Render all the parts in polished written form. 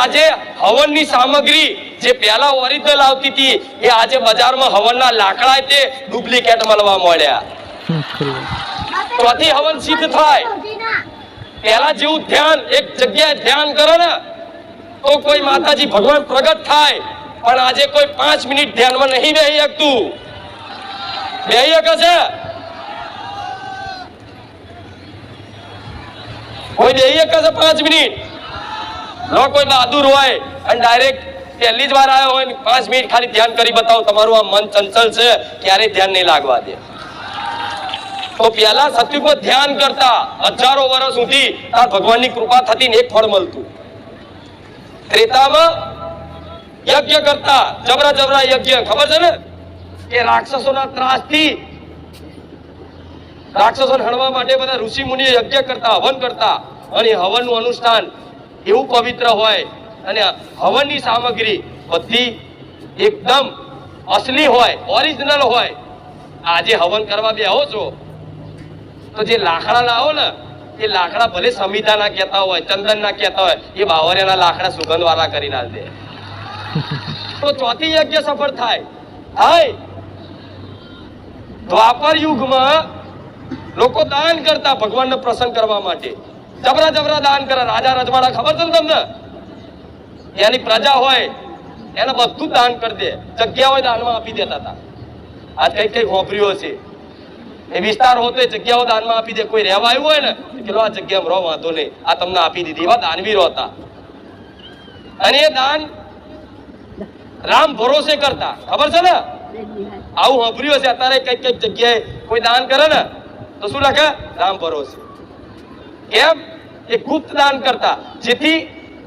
આજે હવનની સામગ્રી જે પહેલા ઓરિજિનલ આવતી હતી એ આજે બજારમાં હવનના લાકડા તે ડુપ્લિકેટ મળવા મળ્યા. ત્યાંથી હવન સિદ્ધ થાય. પહેલા જેવું ધ્યાન એક જગ્યાએ ધ્યાન કરો ને તો કોઈ માતાજી ભગવાન પ્રગટ થાય, પણ આજે કોઈ 5 મિનિટ ધ્યાનમાં નહીં બેહી શકતું. બેહી શકે છે કોઈ? બેહી શકે છે 5 મિનિટ? નો કોઈ બહાદુર હોય અને ડાયરેક્ટ પહેલી જ વાર આવ્યો હોય 5 મિનિટ ખાલી ધ્યાન કરી બતાવો તમારું આ મન ચંચલ છે, ક્યારેય ધ્યાન નહીં લાગવા દે. તો પહેલા સતયુગમાં ધ્યાન કરતા હજારો વર્ષ સુધી તાર ભગવાનની કૃપા થતી ને એક ફળ મળતું. ત્રેતામાં યજ્ઞ કરતા, જબરા જબરા યજ્ઞ. ખબર છે ને કે રાક્ષસોના ત્રાસથી રાક્ષસોને હણવા માટે બધા ઋષિ મુનિઓ યજ્ઞ કરતા, હવન કરતા. અને હવનનું અનુષ્ઠાન એવું પવિત્ર હોય અને હવનની સામગ્રી બધી એકદમ અસલી હોય, ઓરિજિનલ હોય. આજે હવન કરવા બેહો છો તો જે લાકડા લાવો ને એ લાકડા ભલે સમિતા ના કહેતા હોય, ચંદન ના કહેતા હોય, એ બાવરિયાના લાકડા સુગંધ વાળા કરી ના દે તો ચોથી યજ્ઞ સફળ થાય. દ્વાપર યુગમાં લોકો દાન કરતા ભગવાનને પ્રસન્ન કરવા માટે. જબરા જબરા દાન કરે. રાજા રજવાડા ખબર છે ને તમને? એની પ્રજા હોય એને બધું દાન કરી દે. જગ્યા હોય દાનમાં આપી દેતા હતા. આજ કઈ કઈ ખોપરીઓ છે એ વિસ્તાર હોતો જગ્યાઓ દાનમાં આપી દે. કોઈ રહેવા આવ્યું હોય ને કે આ જગ્યામાં રહો, વાંધો નહીં, આ તમને આપી દીધી. એવા દાનવીરો હતા. અને એ દાન રામ ભરોસે કરતા. ખબર છે ને? આવું સાંભળ્યું છે અત્યારે કઈક કઈક જગ્યાએ કોઈ દાન કરે ને તો શું લખે? રામ ભરોસે. કેમ? એ ગુપ્ત દાન કરતા જેથી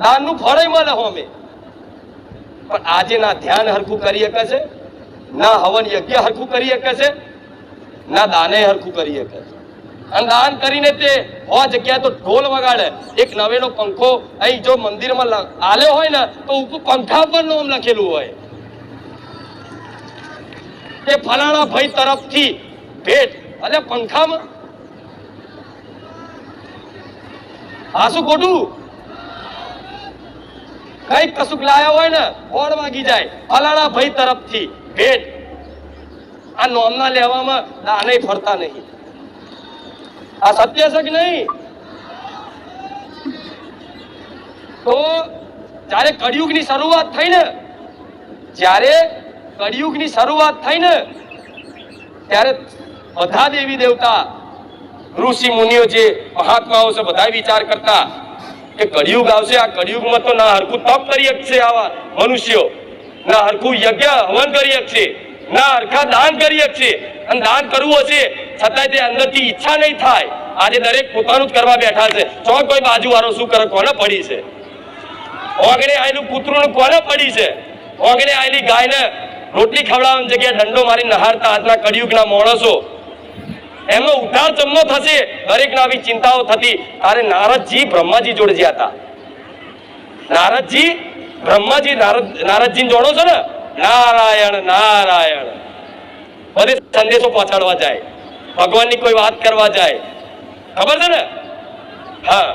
દાનનું ફળ મળે હોમે. પણ આજે ના ધ્યાન હરખું કરી શકે છે, ના હવન યજ્ઞ હરખું કરી શકે છે, ના દાને હરખું કરી શકે છે. અને દાન કરીને તે હો જગ્યાએ તો ઢોલ વગાડે. એક નવેલો પંખો અહીં જો મંદિરમાં આલ્યો હોય ને તો ઉપર પંખા પર નામ લખેલું હોય તે ફલાણા ભાઈ તરફથી ભેટ. એટલે પંખામાં આ શું ખોટું? કઈક કશુંક લાયા હોય ને ઓડ વાગી જાય, ફલાણા ભાઈ તરફથી ભેટ. આ નોમના લેવામાં દાને ફરતા નહીં. આ સત્ય છે કે નહીં? તો જ્યારે કળિયુગની શરૂઆત થઈ ને, જ્યારે કળિયુગની શરૂઆત થઈ ને ત્યારે બધા દેવી દેવતા, ઋષિ મુનિઓ, જે મહાત્માઓ છે, બધા વિચાર કરતા કે કળિયુગ આવશે. આ કળિયુગમાં તો ના હરખું તપ કરી શકશે આવા મનુષ્યો, ના હરખું યજ્ઞ હવન કરી શકશે, ના હરખા દાન કરી શકશે. અને દાન કરવું હશે છતાંય તે અંદરથી ઈચ્છા નહીં થાય. આજે દરેક પોતાનું જ કરવા બેઠા છે. ચો કોઈ બાજુવાળો શું કરે? કોને પડી છે? ઓગણે આયેલું કૂતરું કોને પડી છે? ઓગણે આયેલી ગાયને રોટલી ખવડાવવાની જગ્યાએ દંડો મારી નહારતા આજના કળિયુગના માણસો. એમનો ઉદ્ધાર જમનો થશે. દરેકને આવી ચિંતાઓ થતી. તારે નારદજી બ્રહ્માજી જોડે જ્યાં હતા. નારદજી બ્રહ્માજી નારદજી જોડો છો ને? નારાયણ નારાયણ. બધે સંદેશો પહોંચાડવા જાય, ભગવાનની કોઈ વાત કરવા જાય. ખબર છે ને? હા,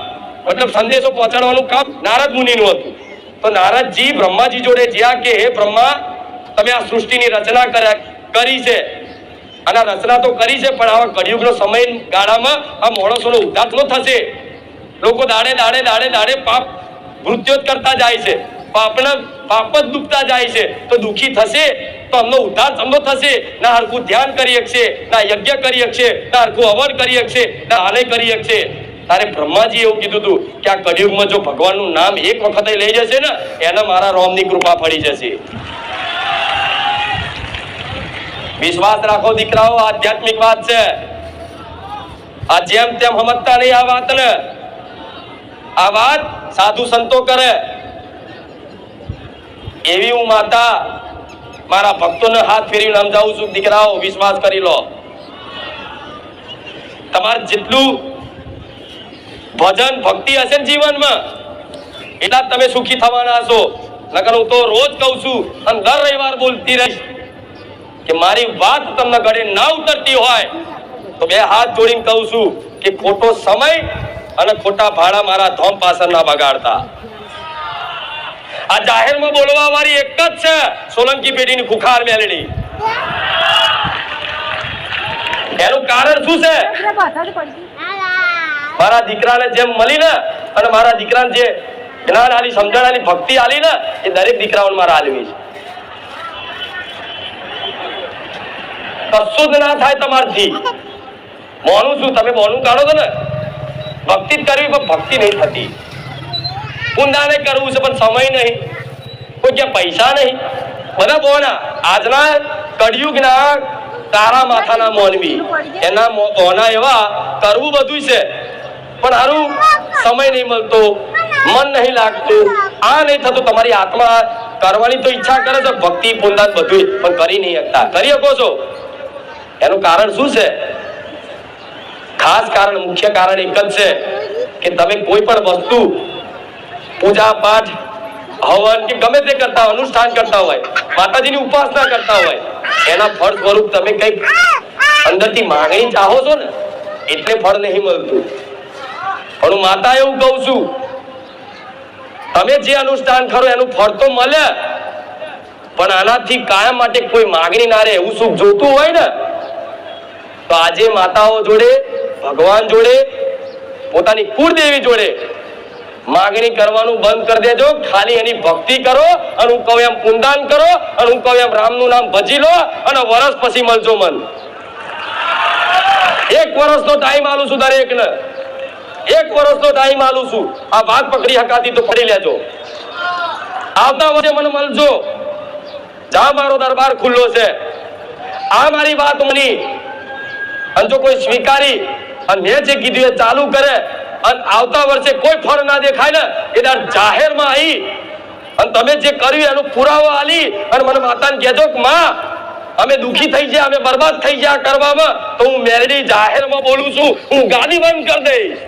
મતલબ સંદેશો પહોંચાડવાનું કામ નારદ મુનિનું હતું. તો નારદજી બ્રહ્માજી જોડે જ્યાં કે હે બ્રહ્મા, તમે આ સૃષ્ટિની રચના કરી છે અને રચના તો કરી છે, પણ આવા કળિયુગનો સમય ગાળામાં આ માણસોનો ઉદ્ધાર ન થશે. લોકો દાડે દાડે દાડે દાડે પાપ મૃત્યુ કરતા જાય છે, પાપ જ દુખતા જાય છે. તો દુઃખી થશે તો અમનો ઉદ્ધાર સમનો થશે. ના હરખું ધ્યાન કરી શકશે, ના યજ્ઞ કરી શકશે, ના હરખું હવન કરી શકશે, ના આને કરી શકશે. તારે બ્રહ્માજી એવું કીધું હતું કે આ કળિયુગમાં જો ભગવાનનું નામ એક વખત લઈ જશે ને એને મારા રોમની કૃપા પડી જશે. વિશ્વાસ રાખો દીકરાઓ, આધ્યાત્મિક વાત છે. આ જેમ તેમ સમજતા નહીં આ વાત ને. આ વાત સાધુ સંતો કરે. એવી હું માતા મારા ભક્તોને હાથ ફેરીને સમજાવું છું, દીકરાઓ વિશ્વાસ કરી લો. તમારે જેટલું ભજન ભક્તિ હશે ને જીવનમાં એટલા તમે સુખી થવાના છો. નકર હું તો રોજ કહું છું અને દર રવિવાર બોલતી રહીશ કે મારી વાત તમને ગળે ના ઉતરતી હોય તો બે હાથ જોડીને કહું છું કે ખોટો સમય અને ખોટા ભાડા મારા ધોમ પાછળ ના બગાડતા. આ જાહેરમાં બોલવા વાળી એક જ છે, સોલંકી પેઢીની ખુખાર મેલડી. એનું કારણ શું છે? મારા દીકરાને જેમ મળી ને, અને મારા દીકરાને જે જ્ઞાન આલી, સમજણ આલી, ભક્તિ આલી ને, એ દરેક દીકરાઓને મારા આલવી છે. કશું જ ના થાય તમારથી. મોનું શું, તમે મોનું કાઢો છો ને, ભક્તિ જ કરવી પણ ભક્તિ નહીં થતી. પુંદાને કરવું છે પણ સમય નહીં, કોઈ ક્યાં પૈસા નહીં, બધા બોના. આજના કળિયુગના તારા માથાના મોનવી એના મોના એવા કરવું બધું છે, પણ હારું સમય નહીં મળતો, મન નહીં લાગતું, આ નહીં થતું. તમારી આત્મા કરવાની તો ઈચ્છા કરે છે, ભક્તિ પુંદાન બધું, પણ કરી નહીં શકતા. કરી શકો છો. એનું કારણ શું છે? ખાસ કારણ, મુખ્ય કારણ એક જ છે કે તમે કોઈ પણ વસ્તુ, પૂજા પાઠ, હવન કે ગમે તે કરતા હોય, અનુષ્ઠાન કરતા હોય, માતાજીની ઉપાસના કરતા હોય, એના ફળ સ્વરૂપ તમે કંઈક અંદરથી માંગણી ચાહો છો ને, એટલે ફળ નહીં મળતું. પણ હું માતા એવું કહું છું, તમે જે અનુષ્ઠાન કરો એનું ફળ તો મળે, પણ આનાથી કાયમ માટે કોઈ માંગણી ના રહે એવું સુખ જોતું હોય ને, તો આજે માતાઓ જોડે, ભગવાન જોડે, પોતાની કુળદેવી જોડે માંગણી કરવાનું બંધ કરી દેજો. ખાલી એની ભક્તિ કરો, અને હું કહું એમ પુંદાન કરો, અને હું કહું એમ રામનું નામ ભજી લો, અને વર્ષ પછી મળજો મન. 1 વર્ષનો ટાઈમ આલું છું દરેકને, 1 વર્ષનો ટાઈમ આલું છું. આ વાત પકડી હકાતી તો પડી લેજો. આવતા વર્ષે મને મળજો. જા, મારો દરબાર ખુલ્લો છે. આ મારી વાત મની, અને જો કોઈ સ્વીકારી અને મેં જે કીધું એ ચાલુ કરે, અને આવતા વર્ષે કોઈ ફળ ના દેખાય ને, એટલે જાહેરમાં આવી અને તમે જે કર્યું એનો પુરાવો આલી અને મને માતાને કહેજો કે માં, અમે દુખી થઈ ગયા, અમે બરબાદ થઈ ગયા કરવામાં, તો હું મેરડી જાહેરમાં બોલું છું, હું ગાદી બંધ કરી દઈશ.